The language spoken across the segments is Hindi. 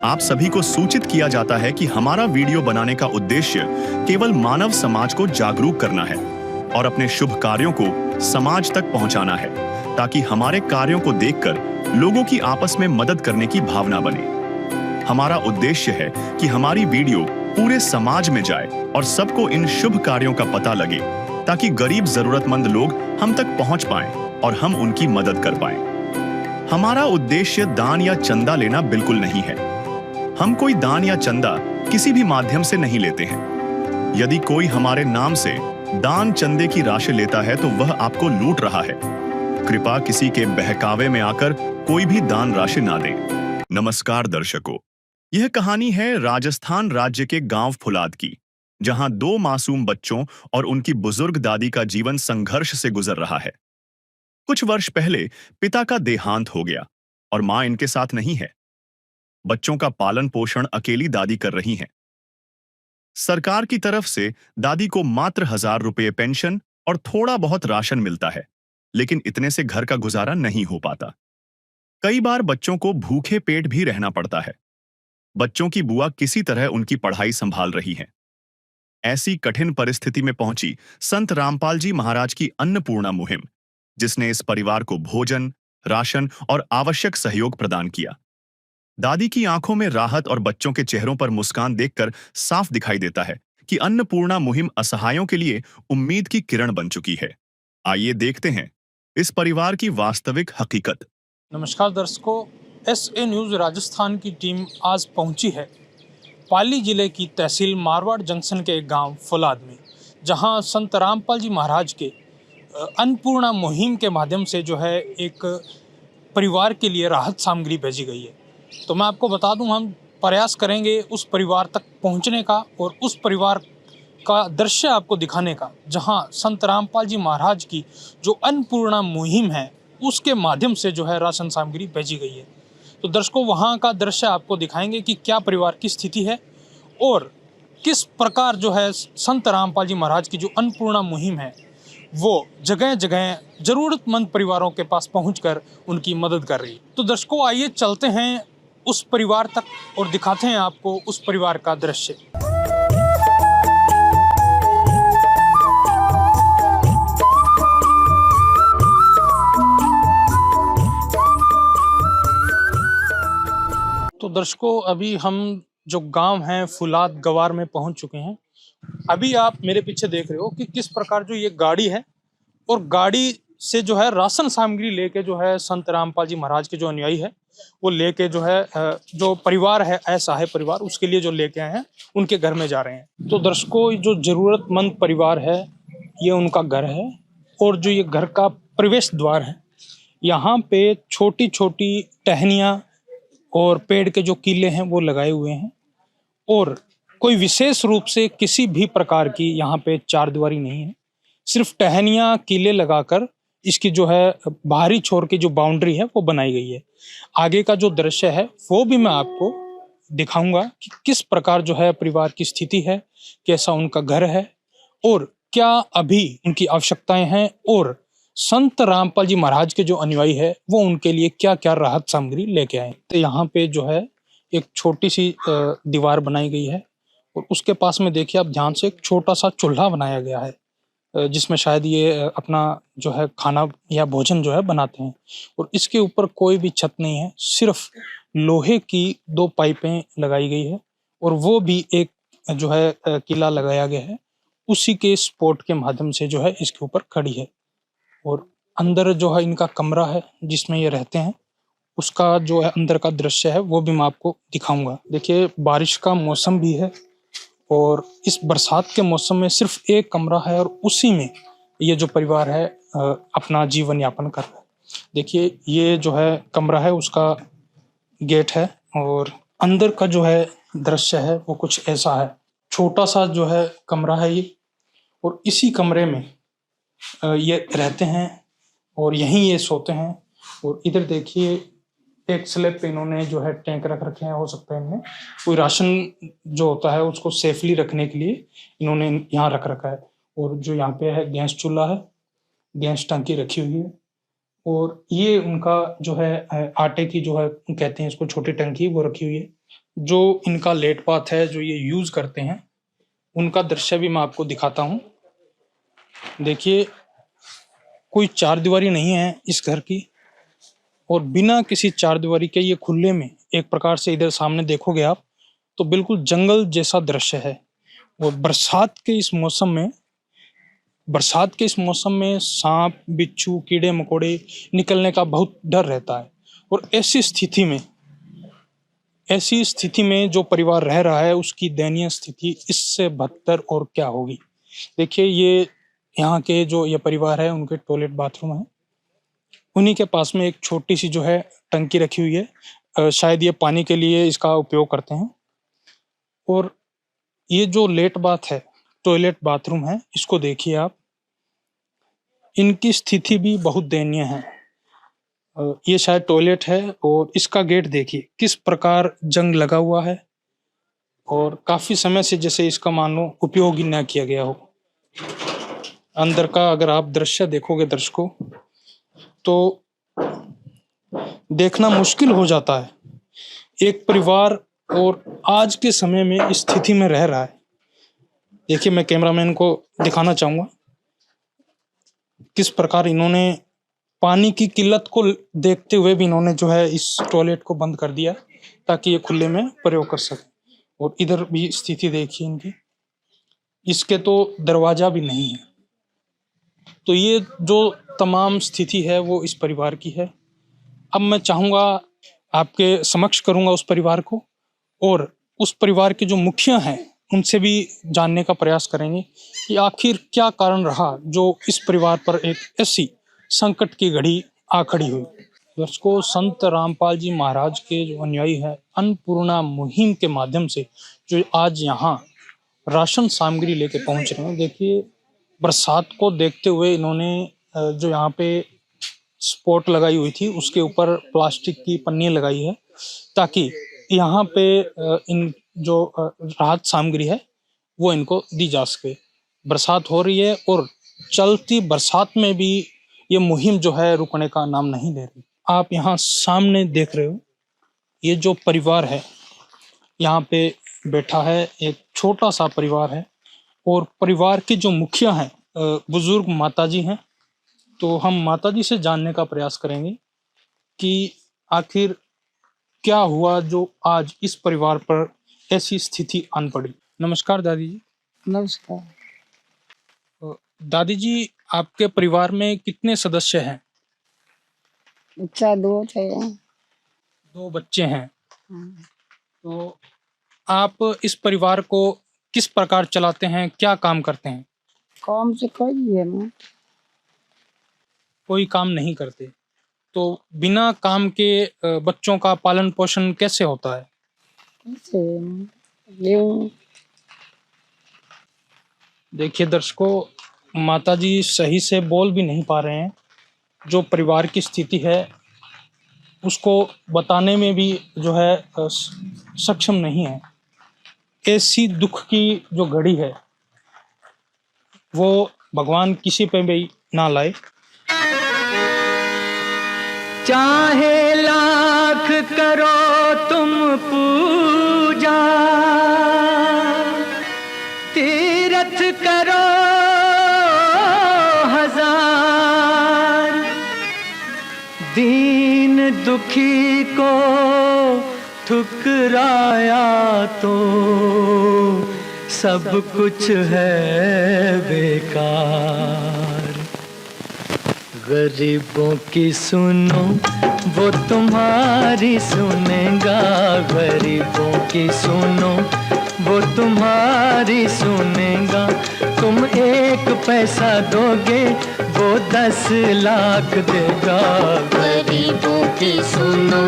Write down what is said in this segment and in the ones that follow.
आप सभी को सूचित किया जाता है कि हमारा वीडियो बनाने का उद्देश्य केवल मानव समाज को जागरूक करना है और अपने शुभ कार्यों को समाज तक पहुंचाना है, ताकि हमारे कार्यों को देखकर लोगों की आपस में मदद करने की भावना बने। हमारा उद्देश्य है कि हमारी वीडियो पूरे समाज में जाए और सबको इन शुभ कार्यों का पता लगे, ताकि गरीब जरूरतमंद लोग हम तक पहुंच पाएं और हम उनकी मदद कर पाएं। हमारा उद्देश्य दान या चंदा लेना बिल्कुल नहीं है। हम कोई दान या चंदा किसी भी माध्यम से नहीं लेते हैं। यदि कोई हमारे नाम से दान चंदे की राशि लेता है तो वह आपको लूट रहा है। कृपया किसी के बहकावे में आकर कोई भी दान राशि ना दें। नमस्कार दर्शकों, यह कहानी है राजस्थान राज्य के गांव फुलाद की, जहां दो मासूम बच्चों और उनकी बुजुर्ग दादी का जीवन संघर्ष से गुजर रहा है। कुछ वर्ष पहले पिता का देहांत हो गया और मां इनके साथ नहीं है। बच्चों का पालन पोषण अकेली दादी कर रही हैं। सरकार की तरफ से दादी को मात्र 1000 रुपये पेंशन और थोड़ा बहुत राशन मिलता है, लेकिन इतने से घर का गुजारा नहीं हो पाता। कई बार बच्चों को भूखे पेट भी रहना पड़ता है। बच्चों की बुआ किसी तरह उनकी पढ़ाई संभाल रही हैं। ऐसी कठिन परिस्थिति में पहुंची संत रामपाल जी महाराज की अन्नपूर्णा मुहिम, जिसने इस परिवार को भोजन, राशन और आवश्यक सहयोग प्रदान किया। दादी की आंखों में राहत और बच्चों के चेहरों पर मुस्कान देखकर साफ दिखाई देता है कि अन्नपूर्णा मुहिम असहायों के लिए उम्मीद की किरण बन चुकी है। आइए देखते हैं इस परिवार की वास्तविक हकीकत। नमस्कार दर्शकों, एसए न्यूज़ राजस्थान की टीम आज पहुंची है पाली जिले की तहसील मारवाड़ जंक्शन के एक गांव फुलाद में, जहां संत रामपाल जी महाराज के अन्नपूर्णा मुहिम के माध्यम से जो है एक परिवार के लिए राहत सामग्री भेजी गई है। तो मैं आपको बता दूं, हम प्रयास करेंगे उस परिवार तक पहुंचने का और उस परिवार का दृश्य आपको दिखाने का, जहां संत रामपाल जी महाराज की जो अन्नपूर्णा मुहिम है उसके माध्यम से जो है राशन सामग्री भेजी गई है। तो दर्शकों, वहां का दृश्य आपको दिखाएंगे कि क्या परिवार की स्थिति है और किस प्रकार जो है संत रामपाल जी महाराज की जो अन्नपूर्णा मुहिम है वो जगह जगह जरूरतमंद परिवारों के पास पहुंचकर उनकी मदद कर रही है। तो दर्शकों, आइए चलते हैं उस परिवार तक और दिखाते हैं आपको उस परिवार का दृश्य। तो दर्शकों, अभी हम जो गांव है फुलाद गवार में पहुंच चुके हैं। अभी आप मेरे पीछे देख रहे हो कि किस प्रकार जो ये गाड़ी है और गाड़ी से जो है राशन सामग्री लेके जो है संत रामपाल जी महाराज के जो अनुयायी है वो लेके जो है जो परिवार है असहाय परिवार, उसके लिए जो लेके आए हैं उनके घर में जा रहे हैं। तो दर्शकों, जो जरूरतमंद परिवार है ये उनका घर है और जो ये घर का प्रवेश द्वार है, यहाँ पे छोटी छोटी टहनियाँ और पेड़ के जो कीले हैं वो लगाए हुए हैं और कोई विशेष रूप से किसी भी प्रकार की यहाँ पे चारदीवारी नहीं है। सिर्फ टहनियाँ कीले लगाकर इसकी जो है बाहरी छोर की जो बाउंड्री है वो बनाई गई है। आगे का जो दृश्य है वो भी मैं आपको दिखाऊंगा कि किस प्रकार जो है परिवार की स्थिति है, कैसा उनका घर है और क्या अभी उनकी आवश्यकताएं हैं और संत रामपाल जी महाराज के जो अनुयायी है वो उनके लिए क्या क्या राहत सामग्री लेके आए। तो यहाँ पे जो है एक छोटी सी दीवार बनाई गई है और उसके पास में देखिए आप ध्यान से, एक छोटा सा चूल्हा बनाया गया है जिसमें शायद ये अपना जो है खाना या भोजन जो है बनाते हैं। और इसके ऊपर कोई भी छत नहीं है, सिर्फ लोहे की 2 पाइपें लगाई गई है और वो भी एक जो है किला लगाया गया है, उसी के सपोर्ट के माध्यम से जो है इसके ऊपर खड़ी है। और अंदर जो है इनका कमरा है जिसमें ये रहते हैं, उसका जो है अंदर का दृश्य है वो भी मैं आपको दिखाऊंगा। देखिए, बारिश का मौसम भी है और इस बरसात के मौसम में सिर्फ एक कमरा है और उसी में ये जो परिवार है अपना जीवन यापन कर रहा है। देखिए, ये जो है कमरा है उसका गेट है और अंदर का जो है दृश्य है वो कुछ ऐसा है। छोटा सा जो है कमरा है ये और इसी कमरे में ये रहते हैं और यहीं ये सोते हैं। और इधर देखिए, एक स्लैब पे इन्होंने जो है टैंक रख रखे हैं, हो सकता है इनमें कोई राशन जो होता है उसको सेफली रखने के लिए इन्होंने यहाँ रख रखा है। और जो यहाँ पे है गैस चूल्हा है, गैस टंकी रखी हुई है और ये उनका जो है आटे की जो है कहते हैं इसको छोटी टंकी, वो रखी हुई है। जो इनका लेट पाथ है, जो ये यूज करते हैं, उनका दृश्य भी मैं आपको दिखाता हूँ। देखिए, कोई चार दीवारी नहीं है इस घर की, और बिना किसी चार दीवारी के ये खुले में एक प्रकार से इधर सामने देखोगे आप तो बिल्कुल जंगल जैसा दृश्य है। और बरसात के इस मौसम में सांप, बिच्छू, कीड़े मकोड़े निकलने का बहुत डर रहता है। और ऐसी स्थिति में जो परिवार रह रहा है उसकी दयनीय स्थिति इससे बदतर और क्या होगी। देखिए, ये यहाँ के जो ये परिवार है उनके टॉयलेट बाथरूम है, उन्हीं के पास में एक छोटी सी जो है टंकी रखी हुई है। शायद ये पानी के लिए इसका उपयोग करते हैं। और ये जो टॉयलेट बाथरूम है, इसको देखिए आप, इनकी स्थिति भी बहुत दयनीय है। ये शायद टॉयलेट है और इसका गेट देखिए किस प्रकार जंग लगा हुआ है, और काफी समय से जैसे इसका मान लो उपयोग ही न किया गया हो। अंदर का अगर आप दृश्य देखोगे दर्शकों तो देखना मुश्किल हो जाता है। एक परिवार और आज के समय में इस स्थिति में रह रहा है। देखिए, मैं कैमरामैन को दिखाना चाहूंगा किस प्रकार इन्होंने पानी की किल्लत को देखते हुए भी इन्होंने जो है इस टॉयलेट को बंद कर दिया ताकि ये खुले में प्रयोग कर सके। और इधर भी स्थिति देखिए इनकी, इसके तो दरवाजा भी नहीं है। तो ये जो तमाम स्थिति है वो इस परिवार की है। अब मैं चाहूंगा आपके समक्ष करूंगा उस परिवार को, और उस परिवार के जो मुखिया हैं उनसे भी जानने का प्रयास करेंगे कि आखिर क्या कारण रहा जो इस परिवार पर एक ऐसी संकट की घड़ी आ खड़ी हुई। दर्शकों, संत रामपाल जी महाराज के जो अनुयायी है अन्नपूर्णा मुहिम के माध्यम से जो आज यहाँ राशन सामग्री लेके पहुंच रहे हैं। देखिए, बरसात को देखते हुए इन्होंने जो यहाँ पे स्पॉट लगाई हुई थी उसके ऊपर प्लास्टिक की पन्नी लगाई है ताकि यहाँ पे इन जो राहत सामग्री है वो इनको दी जा सके। बरसात हो रही है और चलती बरसात में भी ये मुहिम जो है रुकने का नाम नहीं ले रही। आप यहाँ सामने देख रहे हो, ये जो परिवार है यहाँ पे बैठा है, एक छोटा सा परिवार है, और परिवार के जो मुखिया हैं बुजुर्ग माताजी हैं। तो हम माताजी से जानने का प्रयास करेंगे कि आखिर क्या हुआ जो आज इस परिवार पर ऐसी स्थिति आन पड़ी। नमस्कार दादी जी। नमस्कार। दादी जी, आपके परिवार में कितने सदस्य हैं? बच्चा दो थे। 2 बच्चे हैं। हाँ। तो आप इस परिवार को किस प्रकार चलाते हैं, क्या काम करते हैं? काम से कोई है ना, कोई काम नहीं करते। तो बिना काम के बच्चों का पालन पोषण कैसे होता है? कैसे यूं। देखिए दर्शकों, माताजी सही से बोल भी नहीं पा रहे हैं। जो परिवार की स्थिति है उसको बताने में भी जो है सक्षम नहीं है। ऐसी दुख की जो घड़ी है वो भगवान किसी पे भी ना लाए। चाहे लाख करो तुम पूजा, तीरथ करो हजार, दीन दुखी को ठुकराया तो सब कुछ है बेकार। गरीबों की सुनो वो तुम्हारी सुनेगा, गरीबों की सुनो वो तुम्हारी सुनेगा। तुम 1 पैसा दोगे वो 10 लाख देगा। गरीबों की सुनो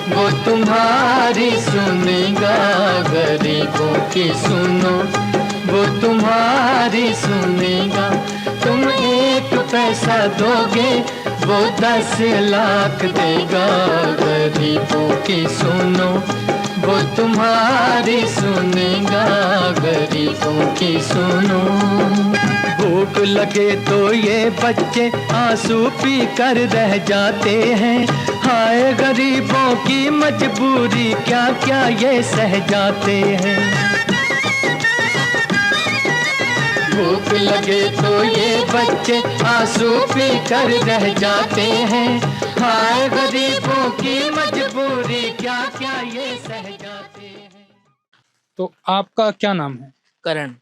वो तुम्हारी सुनेगा, गरीबों की सुनो वो तुम्हारी सुनेगा। तुम 1 पैसा दोगे वो 10 लाख देगा। गरीबों की सुनो वो तुम्हारी सुनेगा, गरीबों की सुनो। भूख लगे तो ये बच्चे आंसू पी कर रह जाते हैं, हाय गरीबों की मजबूरी क्या क्या ये सह जाते हैं। भूख लगे तो ये बच्चे आंसू पी कर रह जाते हैं। हाय गरीबों की मजबूरी क्या क्या ये सह जाते हैं। तो आपका क्या नाम है? करण।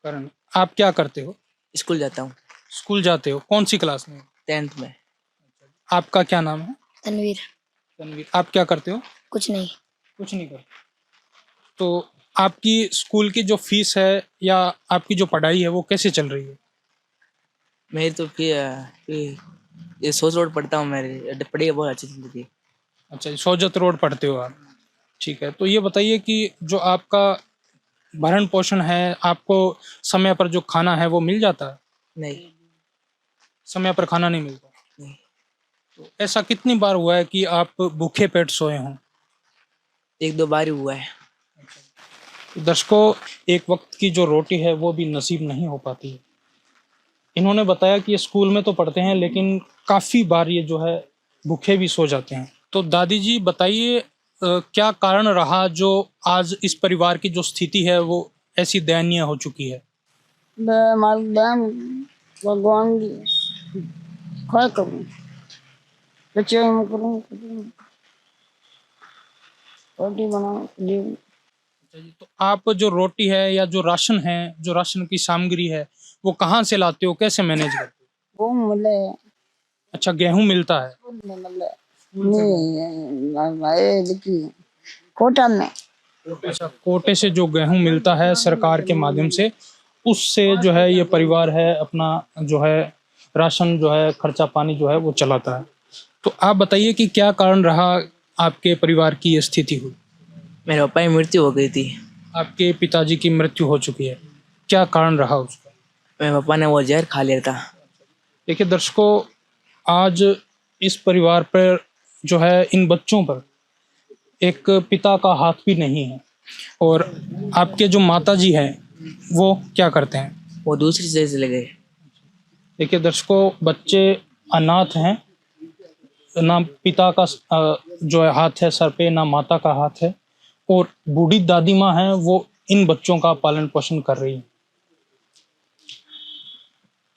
करण। आप क्या करते हो? स्कूल जाता हूँ। स्कूल जाते हो? कौन सी क्लास में? 10th में। आपका क्या नाम है? तनवीर। तनवीर। आप क्या करते हो? कुछ नहीं। कुछ नहीं करते। तो आपकी स्कूल की जो फीस है या आपकी जो पढ़ाई है वो कैसे चल रही है? मेरी तो ये सोच रोड पढ़ता हूँ। मेरी पढ़ाई बहुत अच्छी चलती है। अच्छा, सोजत रोड पढ़ते हो आप। ठीक है, तो ये बताइए कि जो आपका भरण पोषण है, आपको समय पर जो खाना है वो मिल जाता है? नहीं। समय पर खाना नहीं मिलता? नहीं। तो ऐसा कितनी बार हुआ है कि आप भूखे पेट सोए हों? 1-2 बार ही हुआ है। दर्शकों, एक वक्त की जो रोटी है वो भी नसीब नहीं हो पाती है। इन्होंने बताया कि ये स्कूल में तो पढ़ते हैं लेकिन काफ़ी बार ये जो है भूखे भी सो जाते हैं। तो दादी जी बताइए, क्या कारण रहा जो आज इस परिवार की जो स्थिति है वो ऐसी दयनीय हो चुकी है? भगवान की क्या करूं, बच्चे करूं, रोटी बनाओ। तो आप जो रोटी है या जो राशन है, जो राशन की सामग्री है, वो कहाँ से लाते हो, कैसे मैनेज करते हो? वो मिले। अच्छा, गेहूं मिलता है? कोटा में। अच्छा, कोटे से जो गेहूं मिलता है सरकार के माध्यम से, उससे जो है ये परिवार है अपना जो है राशन जो है खर्चा पानी जो है वो चलाता है। तो आप बताइए कि क्या कारण रहा आपके परिवार की ये स्थिति हुई? मेरे पापा की मृत्यु हो गई थी। आपके पिताजी की मृत्यु हो चुकी है, क्या कारण रहा उसका? मेरे पापा ने वो जहर खा लिया था। देखिए दर्शकों, आज इस परिवार पर जो है इन बच्चों पर एक पिता का हाथ भी नहीं है। और आपके जो माताजी हैं वो क्या करते हैं? वो दूसरी जगह चले गए। देखिए दर्शकों, बच्चे अनाथ हैं, ना पिता का जो है हाथ है सर पे, ना माता का हाथ है, और बूढ़ी दादी माँ हैं वो इन बच्चों का पालन पोषण कर रही है।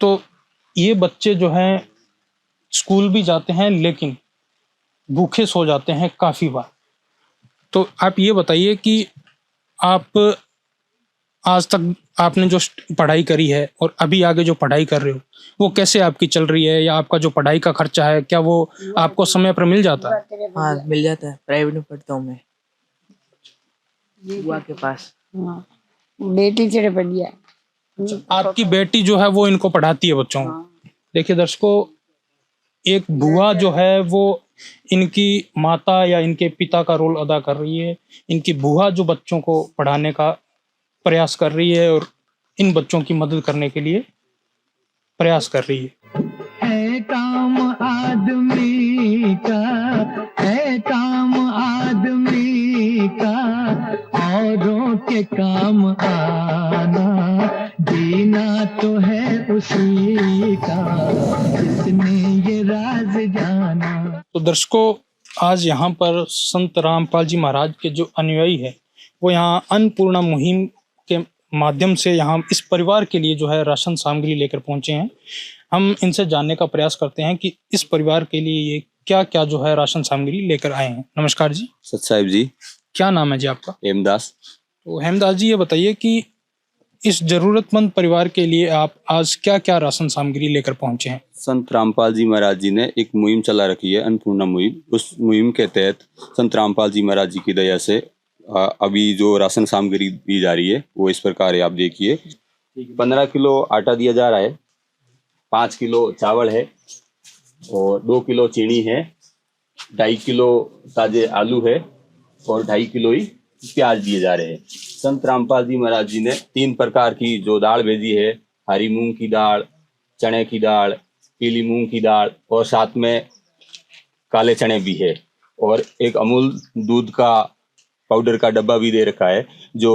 तो ये बच्चे जो हैं स्कूल भी जाते हैं लेकिन भूखे सो जाते हैं काफ़ी बार। तो आप ये बताइए कि आप आज तक आपने जो पढ़ाई करी है और अभी आगे जो पढ़ाई कर रहे हो वो कैसे आपकी चल रही है, या आपका जो पढ़ाई का खर्चा है क्या वो आपको समय पर मिल जाता है? हाँ, मिल जाता है। प्राइवेट में पढ़ता हूँ मैं, बुआ के पास। हाँ, बेटी तेरे बढ़िया। आपकी बेटी जो है वो इनको पढ़ाती है बच्चों को? देखिए दर्शकों, एक बुआ जो है वो इनकी माता या इनके पिता का रोल अदा कर रही है। इनकी बुआ जो बच्चों को पढ़ाने का प्रयास कर रही है और इन बच्चों की मदद करने के लिए प्रयास कर रही है काम आदमी का, है काम आदमी का, औरों के काम आना, जीना तो है उसी का, जिसने ये राज जाना। तो दर्शकों, आज यहाँ पर संत रामपाल जी महाराज के जो अनुयायी है वो यहाँ अन्नपूर्णा मुहिम के माध्यम से यहाँ इस परिवार के लिए जो है राशन सामग्री लेकर पहुंचे हैं। हम इनसे जानने का प्रयास करते हैं कि इस परिवार के लिए ये क्या क्या जो है राशन सामग्री लेकर आए हैं। नमस्कार जी। सत साहिब जी। क्या नाम है जी आपका? हेमदास। तो हेमदास जी, ये बताइए कि इस जरूरतमंद परिवार के लिए आप आज क्या क्या राशन सामग्री लेकर पहुंचे हैं? संत रामपाल जी महाराज जी ने एक मुहिम चला रखी है, अन्नपूर्णा मुहिम। उस मुहिम के तहत संत रामपाल जी महाराज जी की दया से अभी जो राशन सामग्री दी जा रही है वो इस प्रकार है। आप देखिए, 15 किलो आटा दिया जा रहा है, 5 किलो चावल है, और 2 किलो चीनी है, 2.5 किलो ताजे आलू है, और 2.5 किलो ही प्याज दिए जा रहे हैं। संत रामपाल जी महाराज जी ने 3 प्रकार की जो दाल भेजी है, हरी मूंग की दाल, चने की दाल, पीली मूंग की दाल, और साथ में काले चने भी है, और एक अमूल दूध का पाउडर का डब्बा भी दे रखा है जो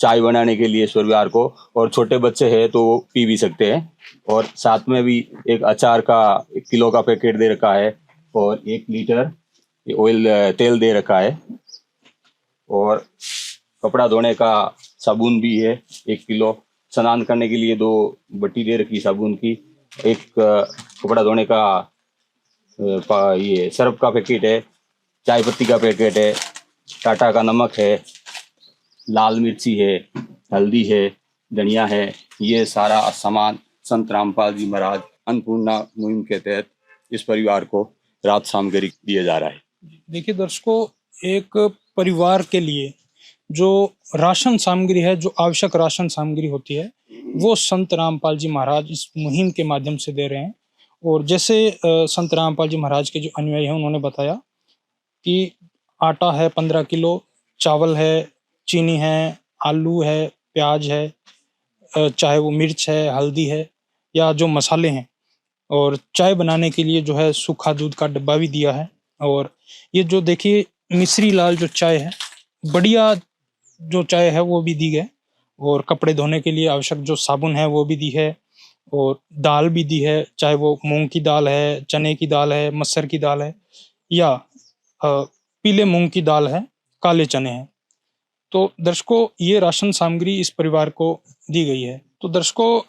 चाय बनाने के लिए परिवार को, और छोटे बच्चे हैं तो वो पी भी सकते हैं। और साथ में भी एक अचार का 1 किलो का पैकेट दे रखा है, और 1 लीटर तेल दे रखा है, और कपड़ा धोने का साबुन भी है 1 किलो, स्नान करने के लिए 2 बट्टी दे रखी साबुन की, एक कपड़ा धोने का ये सर्फ का पैकेट है, चाय पत्ती का पैकेट है, टाटा का नमक है, लाल मिर्ची है, हल्दी है, धनिया है। ये सारा सामान संत रामपाल जी महाराज अन्नपूर्णा मुहिम के तहत इस परिवार को रात सामग्री दिया जा रहा है। देखिए दर्शकों, एक परिवार के लिए जो राशन सामग्री है, जो आवश्यक राशन सामग्री होती है, वो संत रामपाल जी महाराज इस मुहिम के माध्यम से दे रहे हैं। और जैसे संत रामपाल जी महाराज के जो अनुयायी हैं उन्होंने बताया कि आटा है 15 किलो, चावल है, चीनी है, आलू है, प्याज है, चाहे वो मिर्च है, हल्दी है, या जो मसाले हैं, और चाय बनाने के लिए जो है सूखा दूध का डब्बा भी दिया है। और ये जो देखिए मिश्री लाल जो चाय है, बढ़िया जो चाय है वो भी दी है। और कपड़े धोने के लिए आवश्यक जो साबुन है वो भी दी है, और दाल भी दी है, चाहे वो मूंग की दाल है, चने की दाल है, मसर की दाल है, या पीले मूंग की दाल है, काले चने हैं। तो दर्शकों, ये राशन सामग्री इस परिवार को दी गई है। तो दर्शकों,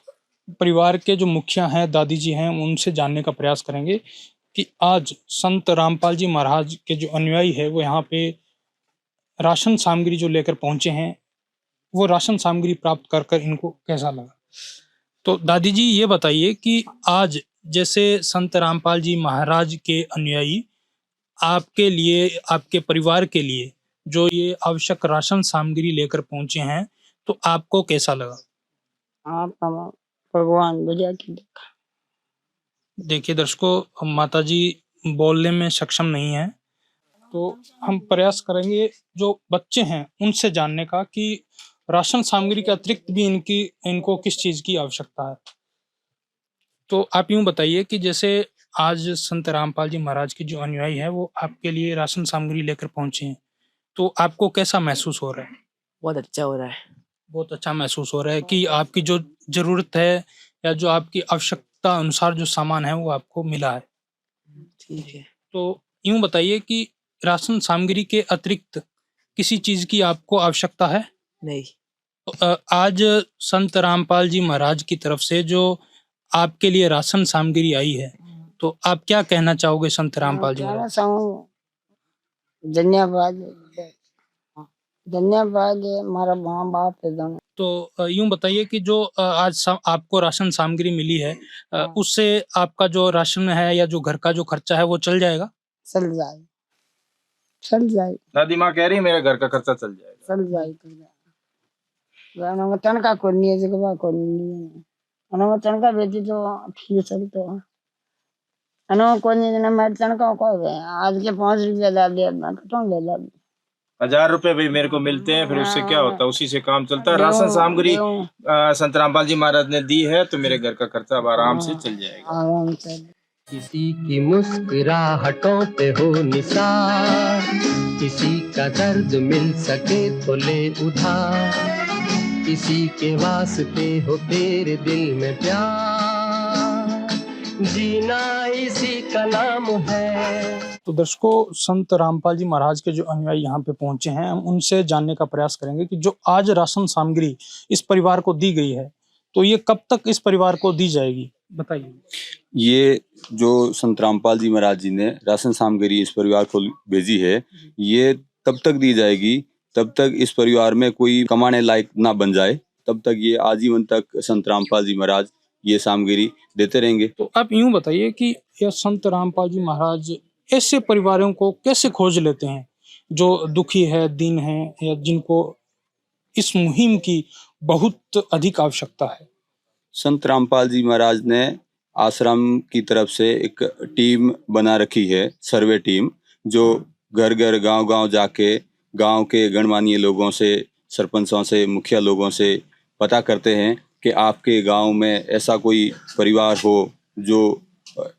परिवार के जो मुखिया हैं, दादी जी हैं, उनसे जानने का प्रयास करेंगे कि आज संत रामपाल जी महाराज के जो अनुयायी है वो यहाँ पे राशन सामग्री जो लेकर पहुंचे हैं, वो राशन सामग्री प्राप्त कर कर इनको कैसा लगा। तो दादी जी ये बताइए कि आज जैसे संत रामपाल जी महाराज के अनुयायी आपके लिए, आपके परिवार के लिए जो ये आवश्यक राशन सामग्री लेकर पहुंचे हैं, तो आपको कैसा लगा। आप भगवान बढ़िया की देखा। देखिए दर्शकों, माता जी बोलने में सक्षम नहीं है, तो हम प्रयास करेंगे जो बच्चे हैं उनसे जानने का कि राशन सामग्री के अतिरिक्त भी इनको किस चीज की आवश्यकता है। तो आप यूं बताइए कि जैसे आज संत रामपाल जी महाराज के जो अनुयायी है वो आपके लिए राशन सामग्री लेकर पहुंचे हैं, तो आपको कैसा महसूस हो रहा है। बहुत अच्छा हो रहा है। बहुत अच्छा महसूस हो रहा है कि आपकी जो जरूरत है या जो आपकी आवश्यकता अनुसार जो सामान है वो आपको मिला है। ठीक है। तो यूं बताइए कि राशन सामग्री के अतिरिक्त किसी चीज की आपको आवश्यकता है। नहीं। तो आज संत रामपाल जी महाराज की तरफ से जो आपके लिए राशन सामग्री आई है, तो आप क्या कहना चाहोगे संत रामपाल जी महाराज। धन्यवाद, धन्यवाद हमारा माँ बाप है दोनों। तो यूं बताइए कि जो आज आपको राशन सामग्री मिली है, उससे आपका जो राशन है या जो घर का जो खर्चा है वो चल जाएगा। चल जाए, चल जाए। दादी माँ कह रही है मेरे घर का खर्चा चल जाएगा। चल जाए, चल जाए। तनका को नहीं है, जगह को नहीं है। अनो तनका बेटी तो ठीक चल तो अनो को नहीं ना, मैं तनका को आज के 5 रुपया डाल दिया, मैं कटों ले ला। 1000 रुपए भाई मेरे को मिलते हैं, फिर उससे क्या होता है, उसी से काम चलता है। राशन सामग्री संत रामपाल जी महाराज ने दी है, तो मेरे घर का खर्चा अब आराम से चल जाएगा। आराम से। किसी की मुस्कुराहटों पे हो निसार, किसी का दर्द मिल सके तो ले उधार, किसी के वास्ते हो तेरे दिल में प्यार, जीना इसी का नाम है। तो दर्शकों, संत रामपाल जी महाराज के जो अनुयायी यहाँ पे पहुंचे हैं, हम उनसे जानने का प्रयास करेंगे कि जो आज राशन सामग्री इस परिवार को दी गई है, तो ये कब तक इस परिवार को दी जाएगी, बताइए। ये जो संत रामपाल जी महाराज जी ने राशन सामग्री इस परिवार को भेजी है, ये तब तक दी जाएगी तब तक इस परिवार में कोई कमाने लायक ना बन जाए, तब तक ये आजीवन तक संत रामपाल जी महाराज ये सामग्री देते रहेंगे। तो आप यूं बताइए कि यह संत रामपाल जी महाराज ऐसे परिवारों को कैसे खोज लेते हैं जो दुखी है, दीन है, या जिनको इस मुहिम की बहुत अधिक आवश्यकता है। संत रामपाल जी महाराज ने आश्रम की तरफ से एक टीम बना रखी है, सर्वे टीम, जो घर घर गांव गांव जाके गांव के गणमान्य लोगों से, सरपंचों से, मुखिया लोगों से पता करते हैं कि आपके गांव में ऐसा कोई परिवार हो जो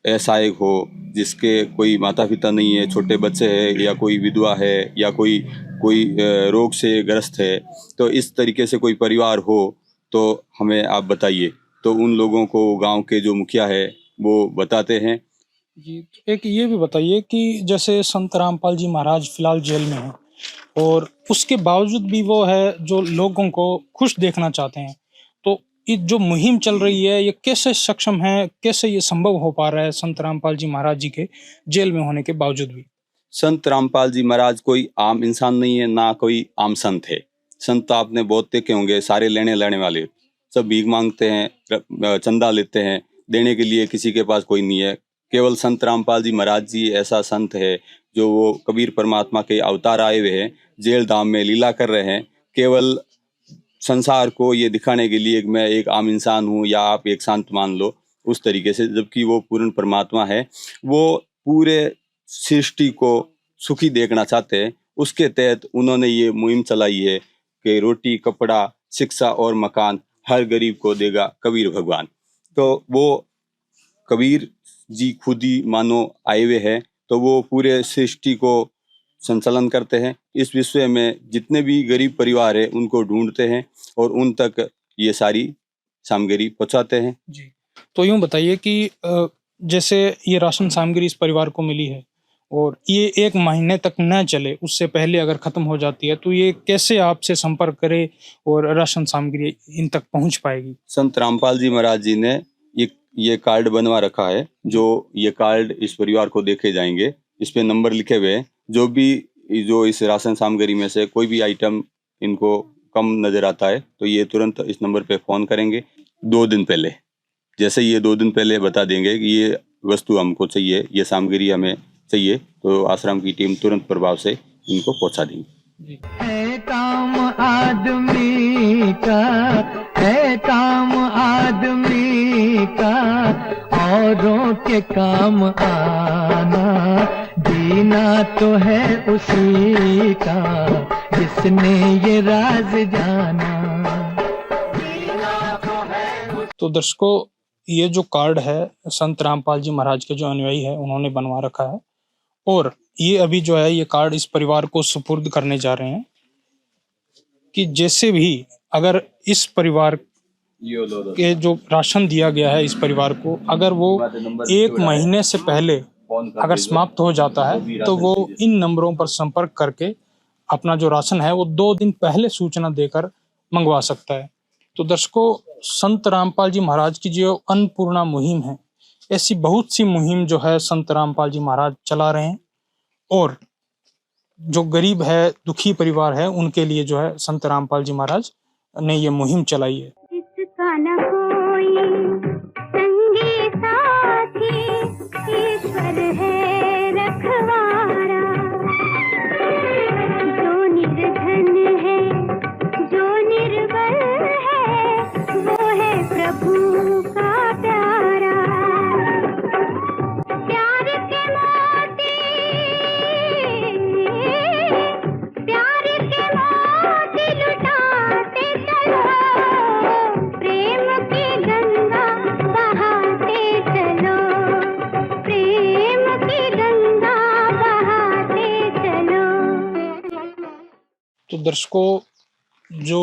असहायक हो, जिसके कोई माता पिता नहीं है, छोटे बच्चे हैं, या कोई विधवा है, या कोई रोग से ग्रस्त है, तो इस तरीके से कोई परिवार हो तो हमें आप बताइए। तो उन लोगों को गांव के जो मुखिया है वो बताते हैं, जी, तो एक ये भी बताइए कि जैसे संत रामपाल जी महाराज फिलहाल जेल में हैं और उसके बावजूद भी वो है जो लोगों को खुश देखना चाहते हैं। तो ये जो मुहिम चल रही है ये कैसे सक्षम है, कैसे ये संभव हो पा रहा है संत रामपाल जी महाराज जी के जेल में होने के बावजूद भी? संत रामपाल जी महाराज कोई आम इंसान नहीं है, ना कोई आम संत है। संत तो आपने बहुत देखे होंगे, सारे लेने लेने वाले, सब भीख मांगते हैं, चंदा लेते हैं, देने के लिए किसी के पास कोई नहीं है। केवल संत रामपाल जी महाराज जी ऐसा संत है जो वो कबीर परमात्मा के अवतार आए हुए हैं, जेल धाम में लीला कर रहे हैं, केवल संसार को ये दिखाने के लिए कि मैं एक आम इंसान हूँ या आप एक संत मान लो, उस तरीके से, जबकि वो पूर्ण परमात्मा है। वो पूरे सृष्टि को सुखी देखना चाहते हैं। उसके तहत उन्होंने ये मुहिम चलाई है कि रोटी, कपड़ा, शिक्षा और मकान हर गरीब को देगा कबीर भगवान। तो वो कबीर जी खुद ही मानो आए हुए हैं, तो वो पूरे सृष्टि को संचालन करते हैं। इस विश्व में जितने भी गरीब परिवार है उनको ढूंढते हैं और उन तक ये सारी सामग्री पहुंचाते हैं। जी, तो यूं बताइए कि जैसे ये राशन सामग्री इस परिवार को मिली है और ये 1 महीने तक न चले, उससे पहले अगर खत्म हो जाती है तो ये कैसे आपसे संपर्क करे और राशन सामग्री इन तक पहुंच पाएगी? संत रामपाल जी महाराज जी ने ये कार्ड बनवा रखा है, जो ये कार्ड इस परिवार को देखे जाएंगे। इस पे नंबर लिखे हुए हैं। जो इस राशन सामग्री में से कोई भी आइटम इनको कम नजर आता है तो ये तुरंत इस नंबर पे फोन करेंगे 2 दिन पहले। जैसे ये 2 दिन पहले बता देंगे कि ये वस्तु हमको चाहिए, ये सामग्री हमें चाहिए, तो आश्रम की टीम तुरंत प्रभाव से इनको पहुंचा देंगी। है काम आदमी का, है काम आदमी का, औरों के काम आना, जीना तो है उसी का जिसने ये राज जाना। तो दर्शकों, ये जो कार्ड है संत रामपाल जी महाराज के जो अनुयायी है उन्होंने बनवा रखा है और ये अभी जो है ये कार्ड इस परिवार को सुपुर्द करने जा रहे हैं कि जैसे भी अगर इस परिवार के जो राशन दिया गया है इस परिवार को, अगर वो 1 महीने से पहले अगर समाप्त हो जाता है तो वो इन नंबरों पर संपर्क करके अपना जो राशन है वो 2 दिन पहले सूचना देकर मंगवा सकता है। तो दर्शकों, संत रामपाल जी महाराज की जो अन्नपूर्णा मुहिम है, ऐसी बहुत सी मुहिम जो है संत रामपाल जी महाराज चला रहे हैं और जो गरीब है, दुखी परिवार है, उनके लिए जो है संत रामपाल जी महाराज ने ये मुहिम चलाई है। इसका न कोई संगी साथी, ईश्वर है रखवारा, जो निर्धन है, जो निर्बल है, वो है प्रभु का प्यारा। प्यार के मोती, प्यार के मोती लुटाते चलो, प्रेम की गंगा बहाते चलो, प्रेम की गंगा बहाते चलो। तो दर्शकों, जो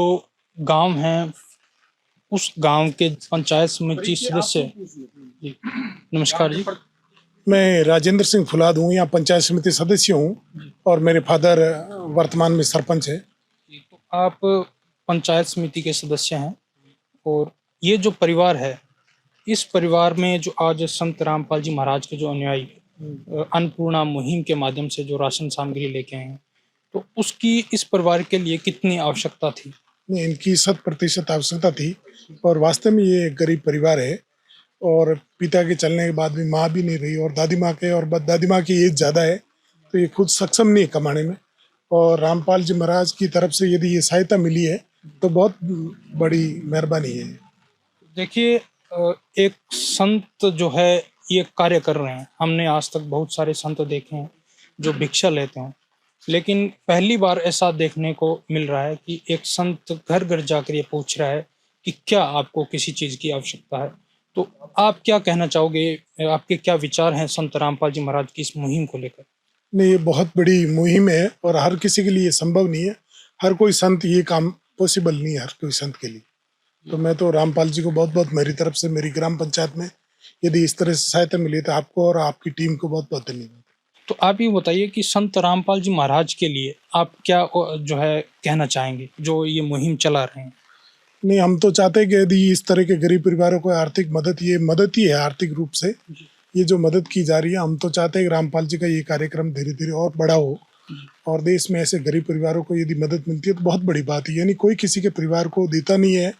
गांव है उस गांव के पंचायत समिति सदस्य जी, नमस्कार जी। मैं राजेंद्र सिंह फुलाद हूँ, यहाँ पंचायत समिति सदस्य हूँ और मेरे फादर वर्तमान में सरपंच है। तो आप पंचायत समिति के सदस्य हैं और ये जो परिवार है, इस परिवार में जो आज संत रामपाल जी महाराज के जो अनुयायी अन्नपूर्णा मुहिम के माध्यम से जो राशन सामग्री लेके आए हैं, तो उसकी इस परिवार के लिए कितनी आवश्यकता थी? इनकी 100% आवश्यकता थी और वास्तव में ये एक गरीब परिवार है और पिता के चलने के बाद भी माँ भी नहीं रही और दादी माँ के और दादी माँ की एज ज़्यादा है, तो ये खुद सक्षम नहीं है कमाने में। और रामपाल जी महाराज की तरफ से यदि ये सहायता मिली है तो बहुत बड़ी मेहरबानी है। देखिए, एक संत जो है ये कार्य कर रहे हैं। हमने आज तक बहुत सारे संत देखे हैं जो भिक्षा लेते हैं, लेकिन पहली बार ऐसा देखने को मिल रहा है कि एक संत घर घर जाकर ये पूछ रहा है कि क्या आपको किसी चीज़ की आवश्यकता है। तो आप क्या कहना चाहोगे, आपके क्या विचार हैं संत रामपाल जी महाराज की इस मुहिम को लेकर? नहीं, ये बहुत बड़ी मुहिम है और हर किसी के लिए संभव नहीं है। हर कोई संत ये काम पॉसिबल नहीं है हर कोई संत के लिए। तो मैं तो रामपाल जी को बहुत बहुत मेरी तरफ से, मेरी ग्राम पंचायत में यदि इस तरह से सहायता मिली तो आपको और आपकी टीम को बहुत बहुत धन्यवाद। तो आप ये बताइए कि संत रामपाल जी महाराज के लिए आप क्या जो है कहना चाहेंगे जो ये मुहिम चला रहे हैं? नहीं, हम तो चाहते हैं कि यदि इस तरह के गरीब परिवारों को आर्थिक मदद, ये मदद ही है आर्थिक रूप से, ये जो मदद की जा रही है, हम तो चाहते हैं कि रामपाल जी का ये कार्यक्रम धीरे धीरे और बड़ा हो और देश में ऐसे गरीब परिवारों को यदि मदद मिलती है तो बहुत बड़ी बात है। यानी कोई किसी के परिवार को देता नहीं है,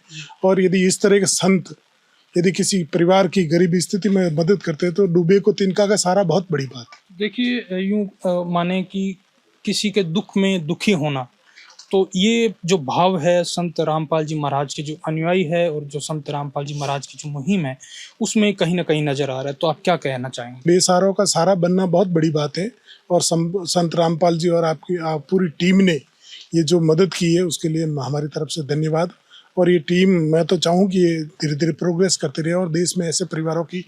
और यदि इस तरह के संत यदि किसी परिवार की गरीबी स्थिति में मदद करते हैं तो डूबे को तिनका का सहारा बहुत बड़ी बात है। देखिए, यूं माने कि किसी के दुख में दुखी होना, तो ये जो भाव है संत रामपाल जी महाराज के जो अनुयायी है और जो संत रामपाल जी महाराज की जो मुहिम है उसमें कहीं ना कहीं नजर आ रहा है। तो आप क्या कहना चाहेंगे? बेसहारों का सहारा बनना बहुत बड़ी बात है, और संत रामपाल जी और आपकी पूरी टीम ने ये जो मदद की है उसके लिए हमारी तरफ से धन्यवाद। और ये टीम, मैं तो चाहूँ कि ये धीरे धीरे प्रोग्रेस करते रहे और देश में ऐसे परिवारों की